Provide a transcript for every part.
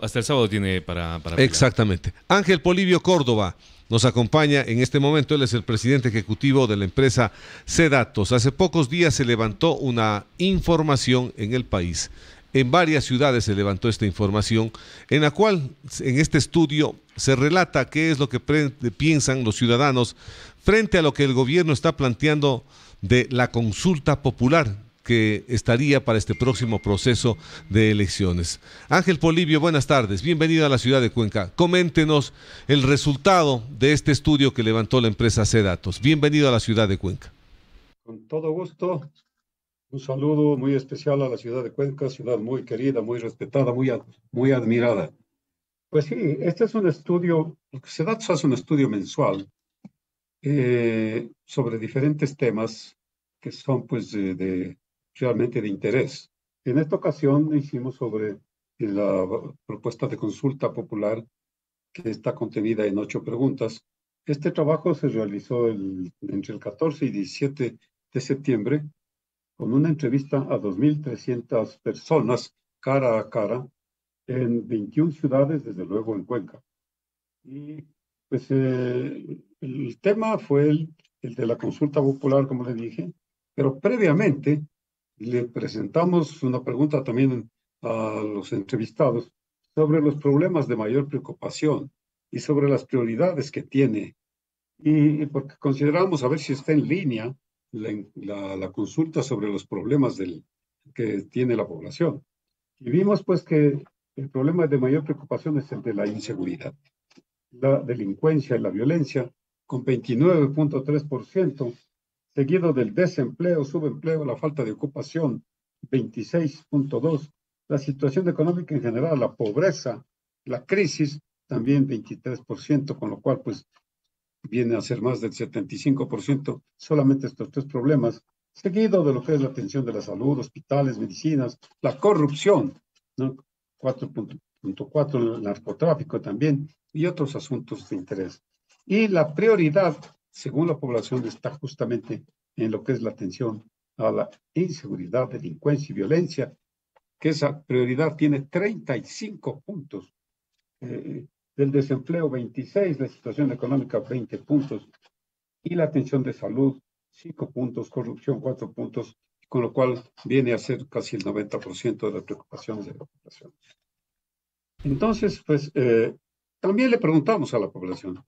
Hasta el sábado tiene para apelar. Exactamente. Ángel Polibio Córdoba nos acompaña en este momento. Él es el presidente ejecutivo de la empresa C-Datos. Hace pocos días se levantó una información en el país. En varias ciudades se levantó esta información, en la cual, en este estudio, se relata qué es lo que piensan los ciudadanos frente a lo que el gobierno está planteando de la consulta popular que estaría para este próximo proceso de elecciones. Ángel Polibio, buenas tardes, bienvenido a la ciudad de Cuenca. Coméntenos el resultado de este estudio que levantó la empresa C-Datos. Bienvenido a la ciudad de Cuenca. Con todo gusto, un saludo muy especial a la ciudad de Cuenca, ciudad muy querida, muy respetada, muy admirada. Pues sí, este es un estudio, C-Datos hace un estudio mensual sobre diferentes temas que son pues realmente de interés. En esta ocasión hicimos sobre la propuesta de consulta popular que está contenida en 8 preguntas. Este trabajo se realizó entre el 14 y 17 de septiembre con una entrevista a 2.300 personas cara a cara en 21 ciudades, desde luego en Cuenca. Y pues el tema fue el de la consulta popular, como le dije, pero previamente le presentamos una pregunta también a los entrevistados sobre los problemas de mayor preocupación y sobre las prioridades que tiene. Y porque consideramos a ver si está en línea la consulta sobre los problemas que tiene la población. Y vimos pues que el problema de mayor preocupación es el de la inseguridad, la delincuencia y la violencia, con 29.3%, seguido del desempleo, subempleo, la falta de ocupación, 26.2%, la situación económica en general, la pobreza, la crisis, también 23%, con lo cual pues viene a ser más del 75%, solamente estos 3 problemas, seguido de lo que es la atención de la salud, hospitales, medicinas, la corrupción, ¿no? 4.4, el narcotráfico también, y otros asuntos de interés. Y la prioridad, según la población, está justamente en lo que es la atención a la inseguridad, delincuencia y violencia, que esa prioridad tiene 35 puntos. Del desempleo 26, la situación económica 20 puntos, y la atención de salud 5 puntos, corrupción 4 puntos, con lo cual viene a ser casi el 90% de las preocupaciones de la población. Entonces, pues, también le preguntamos a la población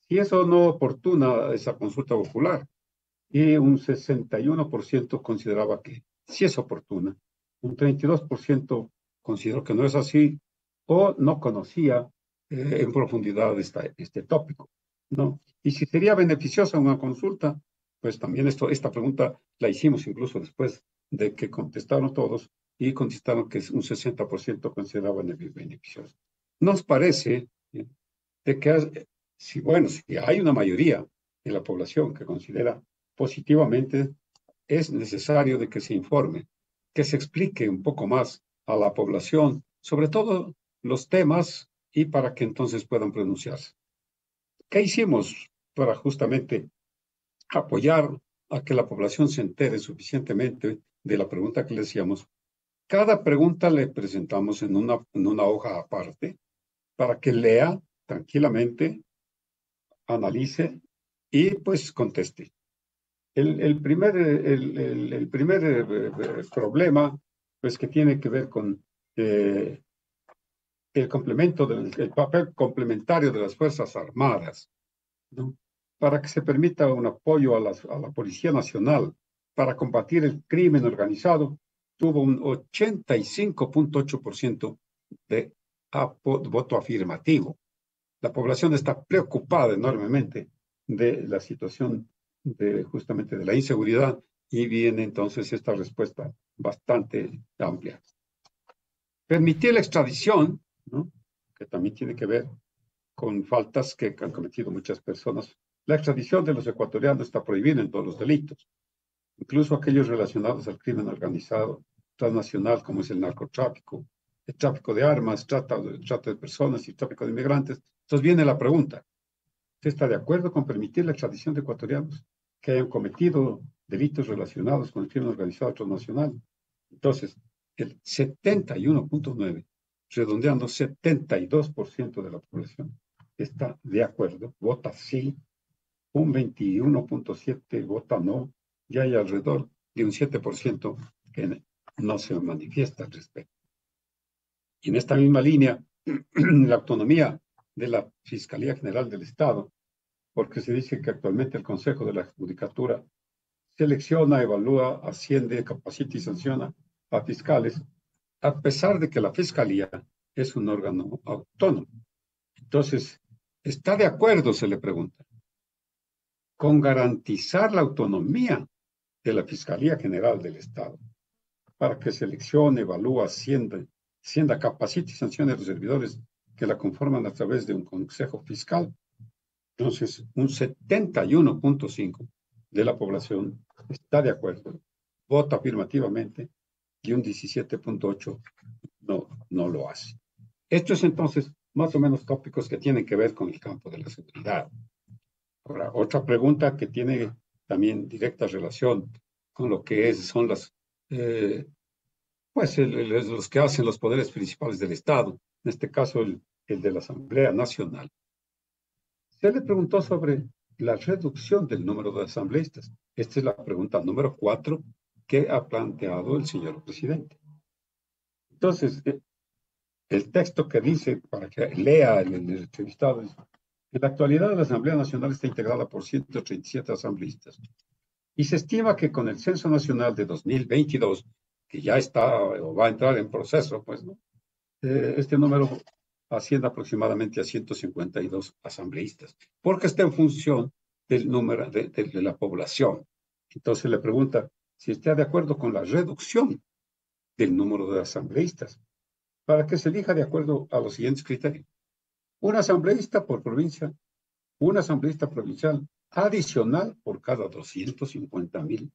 si es o no oportuna esa consulta popular, y un 61% consideraba que sí es oportuna, un 32% consideró que no es así o no conocía en profundidad este tópico, ¿no? Y si sería beneficiosa una consulta, pues también esta pregunta la hicimos incluso después de que contestaron todos, y contestaron que un 60% consideraban beneficiosa. Nos parece de que si hay una mayoría de la población que considera positivamente, es necesario de que se informe, que se explique un poco más a la población, sobre todo los temas, y para que entonces puedan pronunciarse. ¿Qué hicimos para justamente apoyar a que la población se entere suficientemente de la pregunta que le hacíamos? Cada pregunta le presentamos en una hoja aparte para que lea tranquilamente, analice y pues conteste. El primer problema, pues, que tiene que ver con el papel complementario de las Fuerzas Armadas, ¿no? Para que se permita un apoyo a la Policía Nacional para combatir el crimen organizado, tuvo un 85.8% de voto afirmativo. La población está preocupada enormemente de la situación justamente de la inseguridad, y viene entonces esta respuesta bastante amplia. Permitir la extradición, ¿no? Que también tiene que ver con faltas que han cometido muchas personas. La extradición de los ecuatorianos está prohibida en todos los delitos, incluso aquellos relacionados al crimen organizado transnacional, como es el narcotráfico, el tráfico de armas, trata de personas y tráfico de inmigrantes. Entonces viene la pregunta: ¿usted está de acuerdo con permitir la extradición de ecuatorianos que hayan cometido delitos relacionados con el crimen organizado transnacional? Entonces, el 71.9 redondeando, 72% de la población está de acuerdo, vota sí, un 21.7% vota no, y hay alrededor de un 7% que no se manifiesta al respecto. Y en esta misma línea, la autonomía de la Fiscalía General del Estado, porque se dice que actualmente el Consejo de la Judicatura selecciona, evalúa, asciende, capacita y sanciona a fiscales, a pesar de que la Fiscalía es un órgano autónomo. Entonces, ¿está de acuerdo, se le pregunta, con garantizar la autonomía de la Fiscalía General del Estado para que seleccione, evalúe, ascienda, capacite y sancione a los servidores que la conforman a través de un consejo fiscal? Entonces, un 71.5% de la población está de acuerdo, vota afirmativamente, y un 17.8% no lo hace. Estos entonces más o menos tópicos que tienen que ver con el campo de la seguridad. Ahora, otra pregunta que tiene también directa relación con lo que son las, los que hacen los poderes principales del Estado, en este caso el de la Asamblea Nacional. Se le preguntó sobre la reducción del número de asambleístas. Esta es la pregunta número 4 que ha planteado el señor presidente. Entonces, el texto que dice, para que lea el entrevistado, es: en la actualidad la Asamblea Nacional está integrada por 137 asambleístas y se estima que con el Censo Nacional de 2022, que ya está o va a entrar en proceso, pues, ¿no? Este número asciende aproximadamente a 152 asambleístas, porque está en función del número de la población. Entonces le pregunta si está de acuerdo con la reducción del número de asambleístas, para que se elija de acuerdo a los siguientes criterios: un asambleísta por provincia, un asambleísta provincial adicional por cada 250,000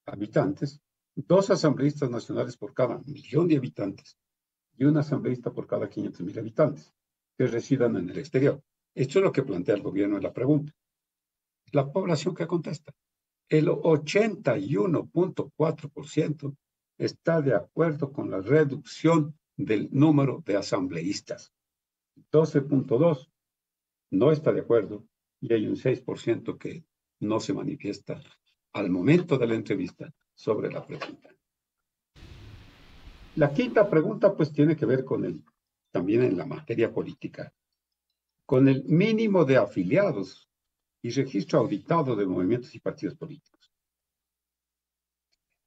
habitantes, 2 asambleístas nacionales por cada 1,000,000 de habitantes y un asambleísta por cada 500,000 habitantes que residan en el exterior. Esto es lo que plantea el gobierno en la pregunta. La población que contesta, el 81.4% está de acuerdo con la reducción del número de asambleístas. 12.2% no está de acuerdo y hay un 6% que no se manifiesta al momento de la entrevista sobre la pregunta. La quinta pregunta pues tiene que ver con también en la materia política, con el mínimo de afiliados y registro auditado de movimientos y partidos políticos.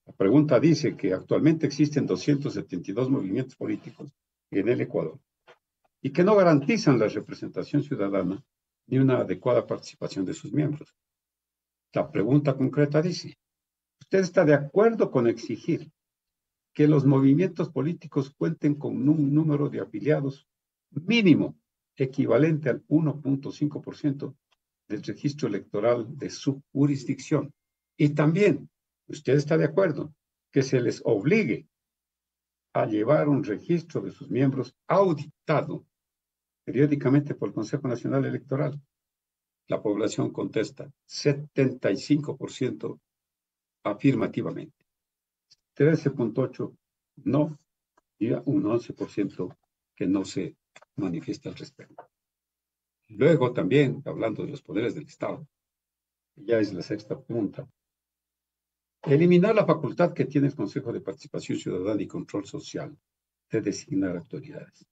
La pregunta dice que actualmente existen 272 movimientos políticos en el Ecuador y que no garantizan la representación ciudadana ni una adecuada participación de sus miembros. La pregunta concreta dice: ¿usted está de acuerdo con exigir que los movimientos políticos cuenten con un número de afiliados mínimo equivalente al 1.5% del registro electoral de su jurisdicción? Y también, ¿usted está de acuerdo que se les obligue a llevar un registro de sus miembros auditado periódicamente por el Consejo Nacional Electoral? La población contesta 75% afirmativamente, 13.8% no, y un 11% que no se manifiesta al respecto. Luego también, hablando de los poderes del Estado, ya es la sexta pregunta, eliminar la facultad que tiene el Consejo de Participación Ciudadana y Control Social de designar autoridades.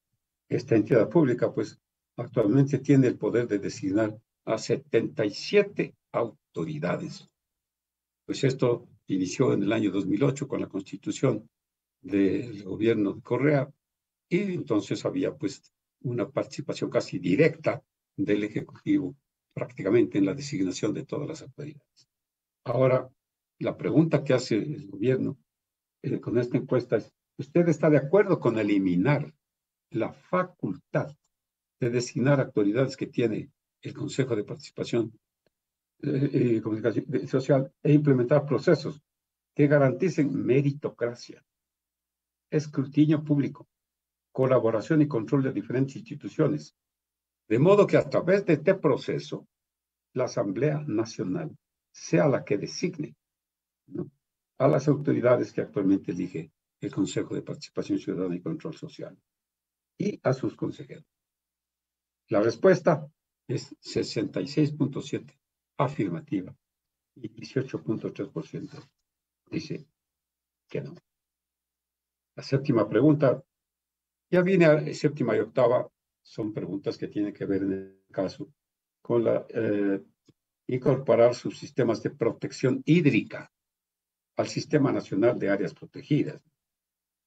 Esta entidad pública, pues, actualmente tiene el poder de designar a 77 autoridades. Pues esto inició en el año 2008 con la constitución del gobierno de Correa, y entonces había pues una participación casi directa del Ejecutivo prácticamente en la designación de todas las autoridades. Ahora, la pregunta que hace el gobierno con esta encuesta es: ¿usted está de acuerdo con eliminar la facultad de designar autoridades que tiene el Consejo de Participación Social e implementar procesos que garanticen meritocracia, escrutinio público, colaboración y control de diferentes instituciones, de modo que a través de este proceso la Asamblea Nacional sea la que designe, ¿no?, a las autoridades que actualmente elige el Consejo de Participación Ciudadana y Control Social? y a sus consejeros. La respuesta es 66.7% afirmativa y 18.3% dice que no. La séptima pregunta, ya viene a séptima y octava, son preguntas que tienen que ver en el caso con incorporar sus sistemas de protección hídrica al Sistema Nacional de Áreas Protegidas.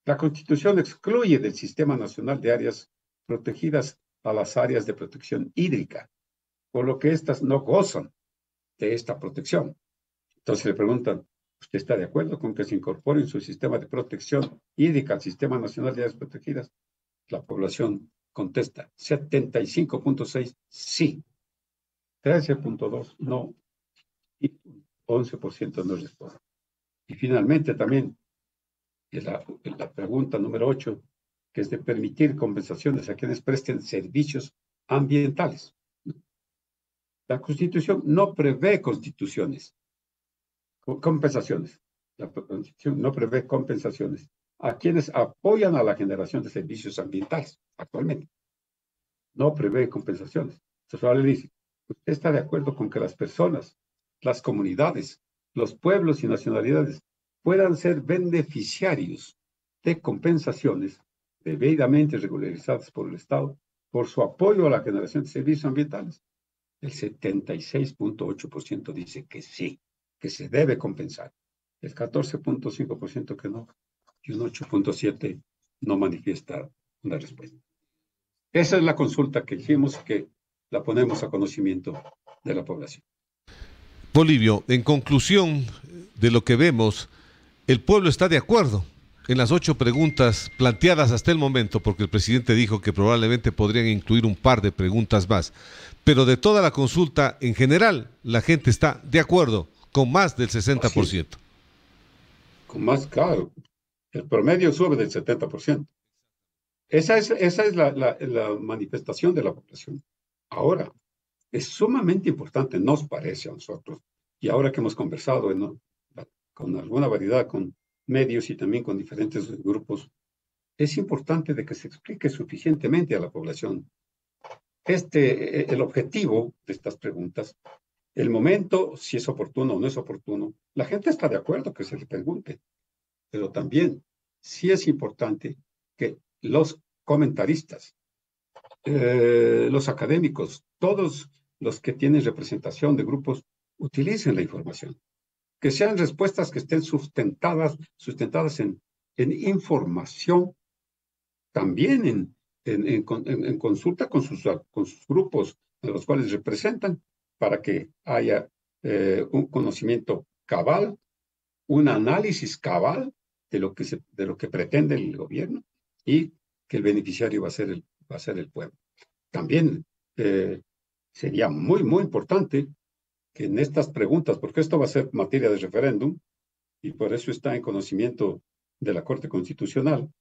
La Constitución excluye del Sistema Nacional de Áreas Protegidas a las áreas de protección hídrica, por lo que éstas no gozan de esta protección. Entonces le preguntan, ¿usted está de acuerdo con que se incorpore en su sistema de protección hídrica al Sistema Nacional de Áreas Protegidas? La población contesta 75.6% sí, 13.2% no y 11% no responde. Y finalmente también la pregunta número 8, que es de permitir compensaciones a quienes presten servicios ambientales. La Constitución no prevé compensaciones. La Constitución no prevé compensaciones a quienes apoyan a la generación de servicios ambientales actualmente. No prevé compensaciones. Entonces ahora le dice, ¿usted está de acuerdo con que las personas, las comunidades, los pueblos y nacionalidades puedan ser beneficiarios de compensaciones debidamente regularizadas por el Estado por su apoyo a la generación de servicios ambientales? El 76.8% dice que sí, que se debe compensar. El 14.5% que no, y un 8.7% no manifiesta una respuesta. Esa es la consulta que hicimos, que la ponemos a conocimiento de la población. Polibio, en conclusión de lo que vemos, el pueblo está de acuerdo en las 8 preguntas planteadas hasta el momento, porque el presidente dijo que probablemente podrían incluir un par de preguntas más. Pero de toda la consulta, en general, la gente está de acuerdo con más del 60%. Con más, claro. El promedio sube del 70%. Esa es la manifestación de la población. Ahora, es sumamente importante, nos parece a nosotros, y ahora que hemos conversado con alguna variedad, con medios y también con diferentes grupos, es importante de que se explique suficientemente a la población el objetivo de estas preguntas, el momento, si es oportuno o no es oportuno. La gente está de acuerdo que se le pregunte, pero también sí es importante que los comentaristas, los académicos, todos los que tienen representación de grupos, utilicen la información. Que sean respuestas que estén sustentadas en información, también en consulta con sus grupos a los cuales representan, para que haya un conocimiento cabal, un análisis cabal de lo que pretende el gobierno, y que el beneficiario va a ser el pueblo. También sería muy, muy importante que en estas preguntas, porque esto va a ser materia de referéndum, y por eso está en conocimiento de la Corte Constitucional,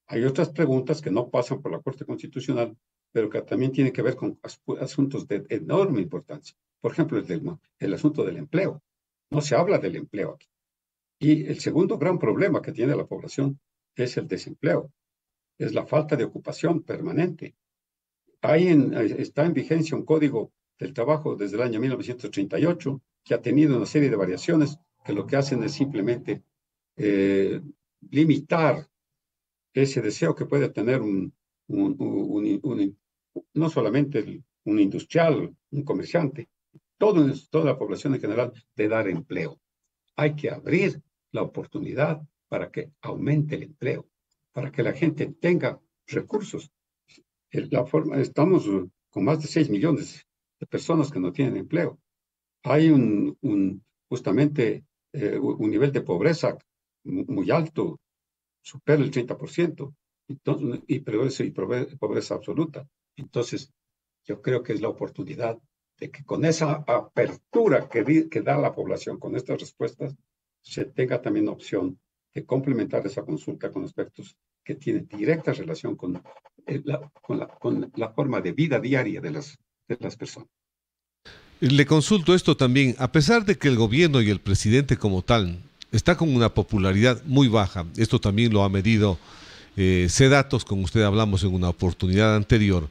hay otras preguntas que no pasan por la Corte Constitucional, pero que también tienen que ver con asuntos de enorme importancia. Por ejemplo, el asunto del empleo. No se habla del empleo aquí. Y el segundo gran problema que tiene la población es el desempleo. Es la falta de ocupación permanente. Está en vigencia un código del trabajo desde el año 1938, que ha tenido una serie de variaciones que lo que hacen es simplemente limitar ese deseo que puede tener no solamente un industrial, un comerciante, toda la población en general, de dar empleo. Hay que abrir la oportunidad para que aumente el empleo, para que la gente tenga recursos. Estamos con más de 6 millones de personas que no tienen empleo. Hay justamente un nivel de pobreza muy alto, supera el 30%, entonces, y pobreza absoluta. Entonces, yo creo que es la oportunidad de que con esa apertura que da la población con estas respuestas, se tenga también la opción de complementar esa consulta con aspectos que tienen directa relación con la forma de vida diaria de las personas. Le consulto esto también, a pesar de que el gobierno y el presidente como tal está con una popularidad muy baja, esto también lo ha medido Sedatos, con usted hablamos en una oportunidad anterior,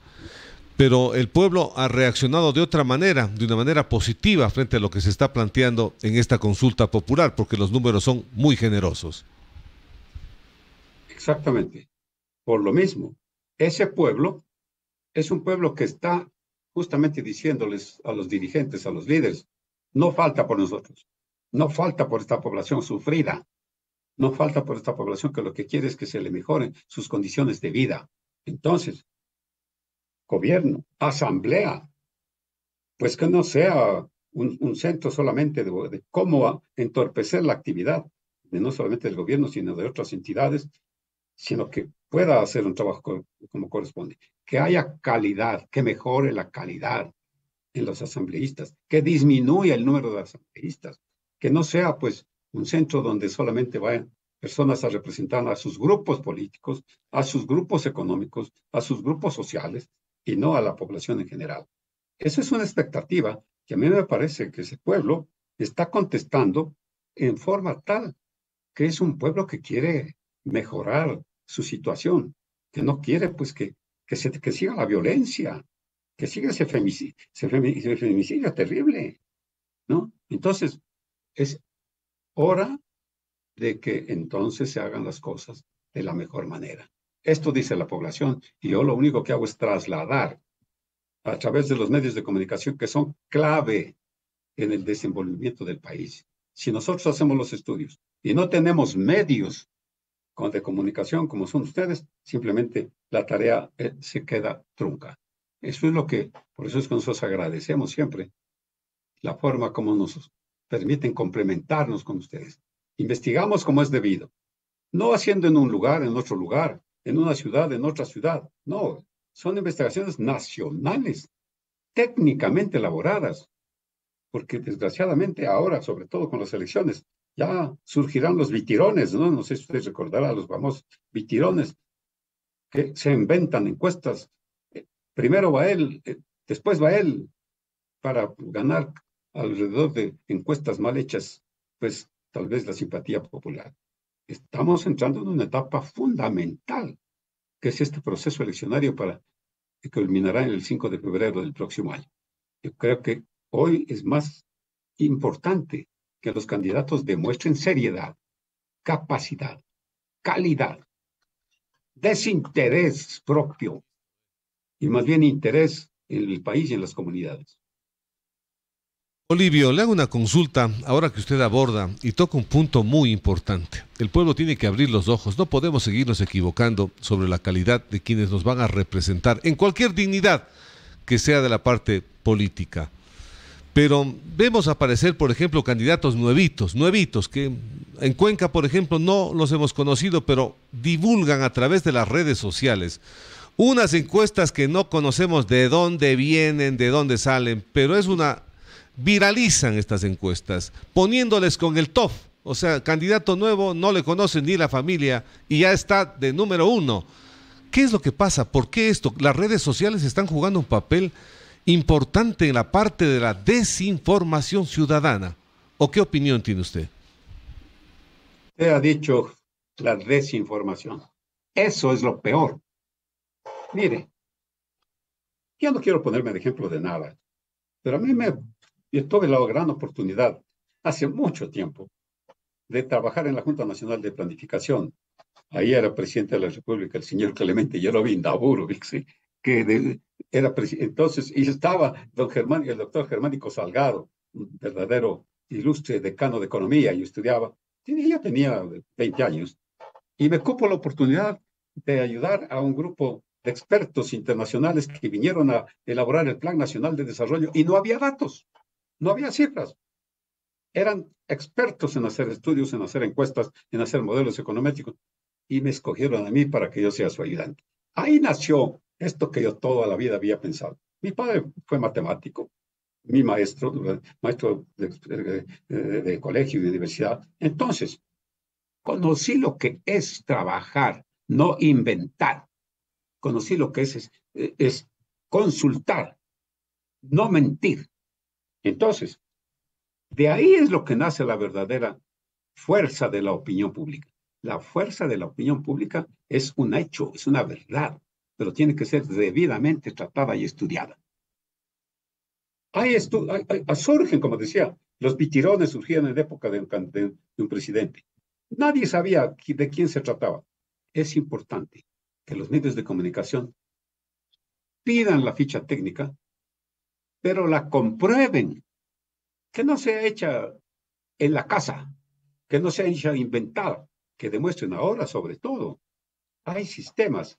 pero el pueblo ha reaccionado de otra manera, de una manera positiva frente a lo que se está planteando en esta consulta popular, porque los números son muy generosos. Exactamente. Por lo mismo, ese pueblo es un pueblo que está justamente diciéndoles a los dirigentes, a los líderes, no falta por nosotros, no falta por esta población sufrida, no falta por esta población que lo que quiere es que se le mejoren sus condiciones de vida. Entonces, gobierno, asamblea, pues que no sea un centro solamente de cómo entorpecer la actividad, de no solamente del gobierno, sino de otras entidades, sino que pueda hacer un trabajo como corresponde. Que haya calidad, que mejore la calidad en los asambleístas, que disminuya el número de asambleístas, que no sea pues un centro donde solamente vayan personas a representar a sus grupos políticos, a sus grupos económicos, a sus grupos sociales y no a la población en general. Esa es una expectativa que a mí me parece que ese pueblo está contestando en forma tal que es un pueblo que quiere mejorar su situación, que no quiere pues que siga la violencia, que siga ese femicidio terrible, ¿no? Entonces, es hora de que entonces se hagan las cosas de la mejor manera. Esto dice la población y yo lo único que hago es trasladar a través de los medios de comunicación que son clave en el desenvolvimiento del país. Si nosotros hacemos los estudios y no tenemos medios de comunicación como son ustedes, simplemente la tarea se queda trunca. Eso es lo que, por eso es que nosotros agradecemos siempre la forma como nos permiten complementarnos con ustedes. Investigamos como es debido, no haciendo en un lugar, en otro lugar, en una ciudad, en otra ciudad. No, son investigaciones nacionales, técnicamente elaboradas, porque desgraciadamente ahora, sobre todo con las elecciones, ya surgirán los vitirones, ¿no? No sé si ustedes recordarán los famosos vitirones que se inventan encuestas. Primero va él, después va él, para ganar alrededor de encuestas mal hechas, pues tal vez la simpatía popular. Estamos entrando en una etapa fundamental, que es este proceso eleccionario que culminará en el 5 de febrero del próximo año. Yo creo que hoy es más importante que los candidatos demuestren seriedad, capacidad, calidad, desinterés propio y más bien interés en el país y en las comunidades. Olivio, le hago una consulta ahora que usted aborda y toca un punto muy importante. El pueblo tiene que abrir los ojos, no podemos seguirnos equivocando sobre la calidad de quienes nos van a representar en cualquier dignidad que sea de la parte política. Pero vemos aparecer, por ejemplo, candidatos nuevitos, que en Cuenca, por ejemplo, no los hemos conocido, pero divulgan a través de las redes sociales unas encuestas que no conocemos de dónde vienen, de dónde salen, pero viralizan estas encuestas, poniéndoles con el TOF, o sea, candidato nuevo, no le conocen ni la familia y ya está de número 1. ¿Qué es lo que pasa? ¿Por qué esto? Las redes sociales están jugando un papel importante en la parte de la desinformación ciudadana. ¿O qué opinión tiene usted? Usted ha dicho la desinformación. Eso es lo peor. Mire, yo no quiero ponerme de ejemplo de nada, pero yo tuve la gran oportunidad hace mucho tiempo de trabajar en la Junta Nacional de Planificación. Ahí era presidente de la República el señor Clemente Yerovi-Ndaburu, ¿sí? Era entonces, y estaba el doctor Germánico Salgado, un verdadero ilustre decano de economía, y estudiaba. Yo tenía 20 años, y me cupo la oportunidad de ayudar a un grupo de expertos internacionales que vinieron a elaborar el Plan Nacional de Desarrollo, y no había datos, no había cifras. Eran expertos en hacer estudios, en hacer encuestas, en hacer modelos económicos, y me escogieron a mí para que yo sea su ayudante. Ahí nació esto que yo toda la vida había pensado. Mi padre fue matemático, mi maestro de colegio y de universidad. Entonces, conocí lo que es trabajar, no inventar. Conocí lo que es consultar, no mentir. Entonces, de ahí es lo que nace la verdadera fuerza de la opinión pública. La fuerza de la opinión pública es un hecho, es una verdad, pero tiene que ser debidamente tratada y estudiada. Surgen, como decía, los pitirones surgían en la época de un presidente. Nadie sabía de quién se trataba. Es importante que los medios de comunicación pidan la ficha técnica, pero la comprueben, que no sea hecha en la casa, que no sea hecha inventada, que demuestren ahora sobre todo. Hay sistemas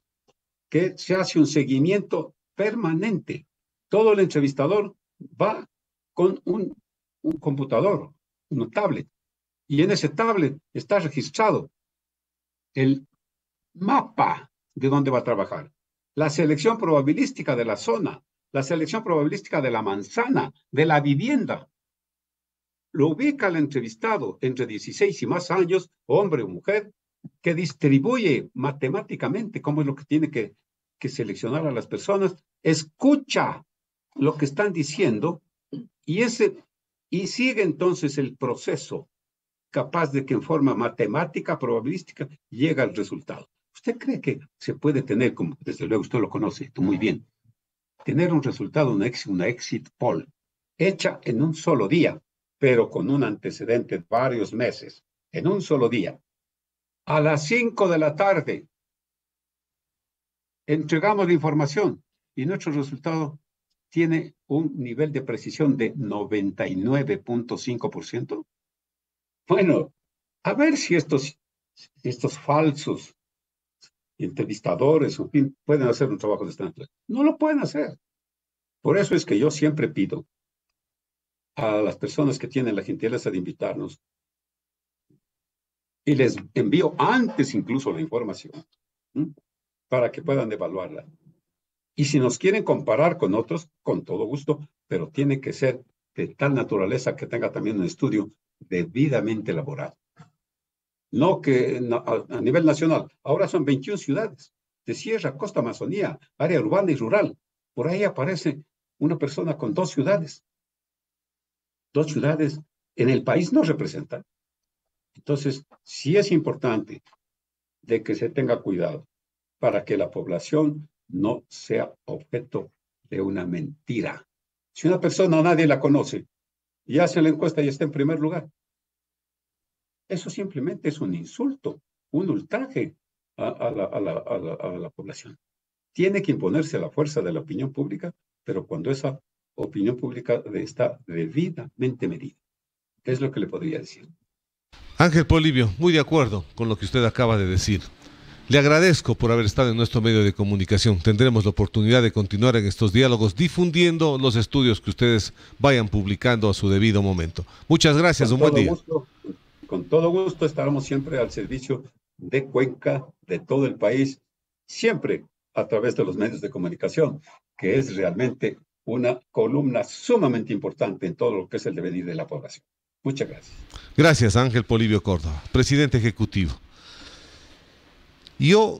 que se hace un seguimiento permanente. Todo el entrevistador va con un computador, un tablet, y en ese tablet está registrado el mapa de dónde va a trabajar, la selección probabilística de la zona, la selección probabilística de la manzana, de la vivienda. Lo ubica el entrevistado entre 16 y más años, hombre o mujer, que distribuye matemáticamente cómo es lo que tiene que seleccionar a las personas, escucha lo que están diciendo y sigue entonces el proceso capaz de que en forma matemática, probabilística, llega al resultado. ¿Usted cree que se puede tener, como desde luego usted lo conoce muy bien, tener un resultado, una exit poll, hecha en un solo día, pero con un antecedente de varios meses, en un solo día? A las 5 de la tarde, entregamos la información y nuestro resultado tiene un nivel de precisión de 99.5%. Bueno, a ver si estos falsos entrevistadores, en fin, pueden hacer un trabajo de esta naturaleza. No lo pueden hacer. Por eso es que yo siempre pido a las personas que tienen la gentileza de invitarnos y les envío antes incluso la información, ¿sí?, para que puedan evaluarla. Y si nos quieren comparar con otros, con todo gusto, pero tiene que ser de tal naturaleza que tenga también un estudio debidamente elaborado. No que a nivel nacional, ahora son 21 ciudades, de sierra, costa, Amazonía, área urbana y rural. Por ahí aparece una persona con 2 ciudades. 2 ciudades en el país no representan. Entonces, sí es importante de que se tenga cuidado para que la población no sea objeto de una mentira. Si una persona nadie la conoce y hace la encuesta y está en primer lugar, eso simplemente es un insulto, un ultraje a la población. Tiene que imponerse la fuerza de la opinión pública, pero cuando esa opinión pública está debidamente medida. Es lo que le podría decir. Ángel Polibio, muy de acuerdo con lo que usted acaba de decir. Le agradezco por haber estado en nuestro medio de comunicación. Tendremos la oportunidad de continuar en estos diálogos difundiendo los estudios que ustedes vayan publicando a su debido momento. Muchas gracias, un buen día. Con todo gusto estaremos siempre al servicio de Cuenca, de todo el país, siempre a través de los medios de comunicación, que es realmente una columna sumamente importante en todo lo que es el devenir de la población. Muchas gracias. Gracias, Ángel Polibio Córdoba, presidente ejecutivo. Yo